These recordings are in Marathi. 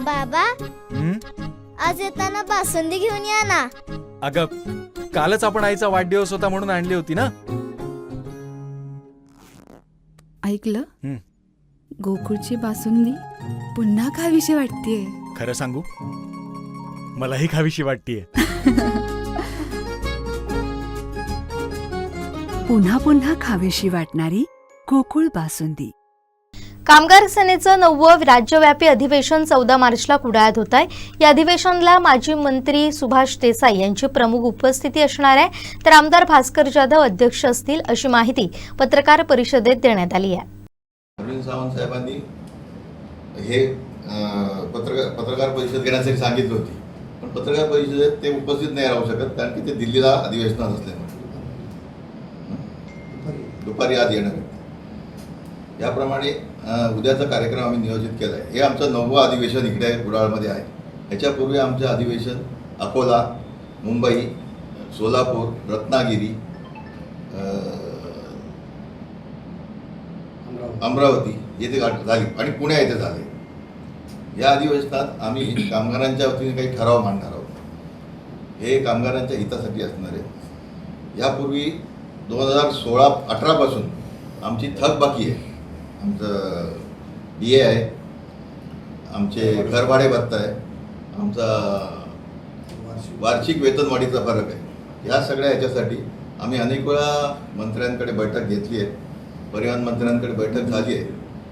बाबा, आज येताना बासुंदी घेऊन या ना. अगं, कालच आपण आईचा वाढदिवस होता म्हणून आणली होती ना. ऐकलं, गोकुळची बासुंदी पुन्हा खावीशी वाटतेय. खरं सांगू, मलाही खावीशी वाटतेय. पुन्हा पुन्हा खावीशी वाटणारी गोकुळ बासुंदी. कामगार सेनेचं 9वं राज्यव्यापी अधिवेशन 14 मार्चला कुडाळत होत आहे. या अधिवेशनाला माजी मंत्री सुभाष देसाई यांची प्रमुख उपस्थिती असणार आहे, तर आमदार भास्कर जाधव अध्यक्ष असतील, अशी माहिती पत्रकार परिषदेत देण्यात आली आहे. अरविंद सावंत साहेबांनी हे पत्रकार परिषद घेण्यासाठी सांगितली होती, पण पत्रकार परिषदेत ते उपस्थित नाही राहू शकत, कारण की ते दिल्लीला अधिवेशनात असल्यामुळे दुपारी आज येणार आहेत. याप्रमाणे उद्याचा कार्यक्रम आम्ही नियोजित केला आहे. हे आमचं 9वं अधिवेशन इकडे कुडाळमध्ये आहे. ह्याच्यापूर्वी आमचं अधिवेशन अकोला, मुंबई, सोलापूर, रत्नागिरी, अमरावती येथे झाली आणि पुणे येथे झाले. या अधिवेशनात आम्ही कामगारांच्या वतीने काही ठराव मांडणार आहोत. हे कामगारांच्या हितासाठी असणार आहे. यापूर्वी 2016-18 पासून आमची थकबाकी आहे. आमचं DA आहे, आमचे घरभाडे भत्ता आहे, आमचा वार्षिक वेतनवाढीचा फरक आहे. या सगळ्या ह्याच्यासाठी आम्ही अनेक वेळा मंत्र्यांकडे बैठक घेतली आहे, परिवहन मंत्र्यांकडे बैठक झाली आहे,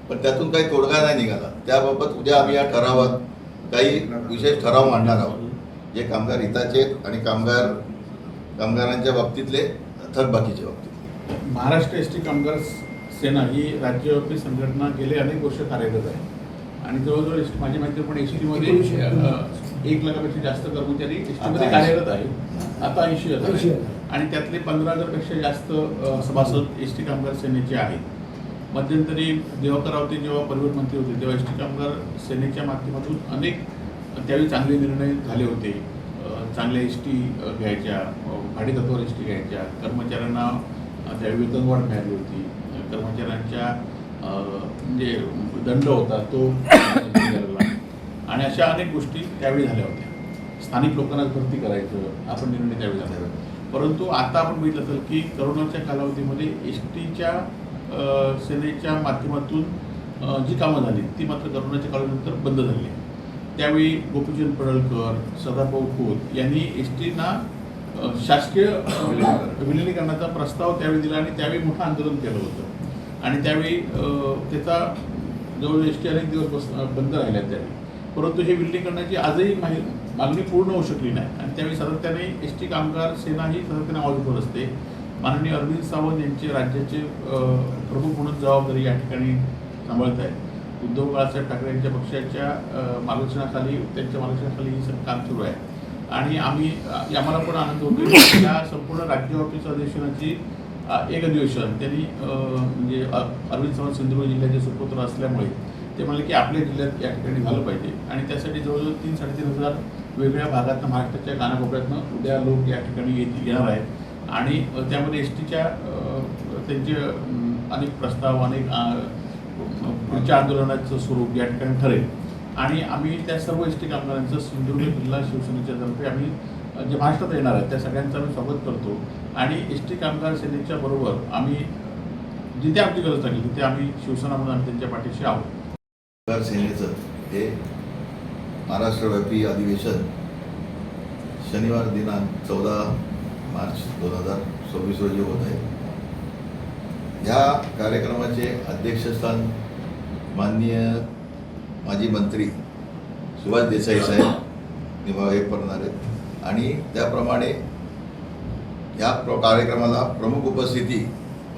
पण त्यातून काही तोडगा नाही निघाला. त्याबाबत उद्या आम्ही या ठरावात काही विशेष ठराव मांडणार आहोत, जे कामगार हिताचे आणि कामगारांच्या बाबतीतले थकबाकीच्या बाबतीत. महाराष्ट्र एस टी कामगार सेना ही राज्यव्यापी संघटना गेले अनेक वर्ष कार्यरत आहे आणि जवळजवळ माझी माहिती पण एस टीमध्ये 1 लाखापेक्षा जास्त कर्मचारी एस टीमध्ये कार्यरत आहेत. आता 80,000 आणि त्यातले 15,000पेक्षा जास्त सभासद एस टी कामगार सेनेचे आहेत. मध्यंतरी दिवाकर रावते जेव्हा परिवहन मंत्री होते तेव्हा एस टी कामगार सेनेच्या माध्यमातून अनेक त्यावेळी चांगले निर्णय झाले होते. चांगल्या एस टी घ्यायच्या, भाडेतत्वावर एस टी घ्यायच्या, कर्मचाऱ्यांना त्यावेळी वेतनवाढ मिळाली होती, कर्मचाऱ्यांच्या म्हणजे दंड होता तो आणि अशा अनेक गोष्टी त्यावेळी झाल्या होत्या. स्थानिक लोकांना भरती करायचं आपण निर्णय त्यावेळी झाला. परंतु आता आपण बघितलं असेल की करोनाच्या कालावधीमध्ये एस टीच्या सेनेच्या माध्यमातून जी कामं झाली ती मात्र करोनाच्या कालावधीनंतर बंद झाली. त्यावेळी गोपीचंद पडळकर, सदाभाऊ खोत यांनी एस टीना शासकीय विलिनीकरणाचा प्रस्ताव त्यावेळी दिला आणि त्यावेळी मोठं आंदोलन केलं होतं आणि त्यावेळी त्याचा जवळ एस टी अनेक दिवस बंद राहिल्या त्यावेळी. परंतु हे विलिनीकरणाची आजही मागणी पूर्ण होऊ शकली नाही आणि त्यावेळी सातत्याने एस टी कामगार सेना ही सातत्याने आवाज उठवत असते. माननीय अरविंद सावंत यांचे राज्याचे प्रमुख म्हणून जबाबदारी या ठिकाणी सांभाळत आहेत. उद्धव बाळासाहेब ठाकरे यांच्या पक्षाच्या मार्गदर्शनाखाली त्यांच्या मार्गदर्शनाखाली हे सगळं काम सुरू आहे आणि आम्हाला पण आनंद होतो की या संपूर्ण राज्यव्यापी अधिवेशनाची एक अधिवेशन त्यांनी म्हणजे अरविंद सावंत सिंधुदुर्ग जिल्ह्याचे सुपुत्र असल्यामुळे ते म्हणाले की आपल्या जिल्ह्यात या ठिकाणी झालं पाहिजे आणि त्यासाठी जवळजवळ 3-3.5 हजार वेगवेगळ्या भागातनं महाराष्ट्राच्या कानाकोपऱ्यातनं उद्या लोक या ठिकाणी येणार आहेत आणि त्यामध्ये एस टीच्या त्यांचे अनेक प्रस्ताव, अनेक पुढच्या आंदोलनाचं स्वरूप या ठिकाणी ठरेल आणि आम्ही त्या सर्व एस टी कामगारांचं सिंधुदुर्ग जिल्हा शिवसेनेच्या तर्फे आम्ही जे महाराष्ट्रात येणार आहेत त्या सगळ्यांचं आम्ही स्वागत करतो आणि एस टी कामगार सेनेच्या बरोबर आम्ही जिथे आमची गरज लागेल तिथे आम्ही शिवसेना म्हणून आम्ही त्यांच्या पाठीशी आहोत. कामगार सेनेचं हे महाराष्ट्रव्यापी अधिवेशन शनिवार दिनांक 14 मार्च 2026 रोजी होत आहे. ह्या कार्यक्रमाचे अध्यक्षस्थान माननीय माजी मंत्री सुभाष देसाई साहेब हे करणार आहेत आणि त्याप्रमाणे या कार्यक्रमाला प्रमुख उपस्थिती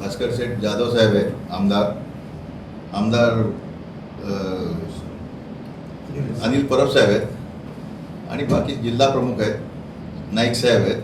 भास्कर शेठ जाधव साहेब आहेत, आमदार अनिल परब साहेब आहेत आणि बाकी जिल्हा प्रमुख आहेत, नाईक साहेब आहेत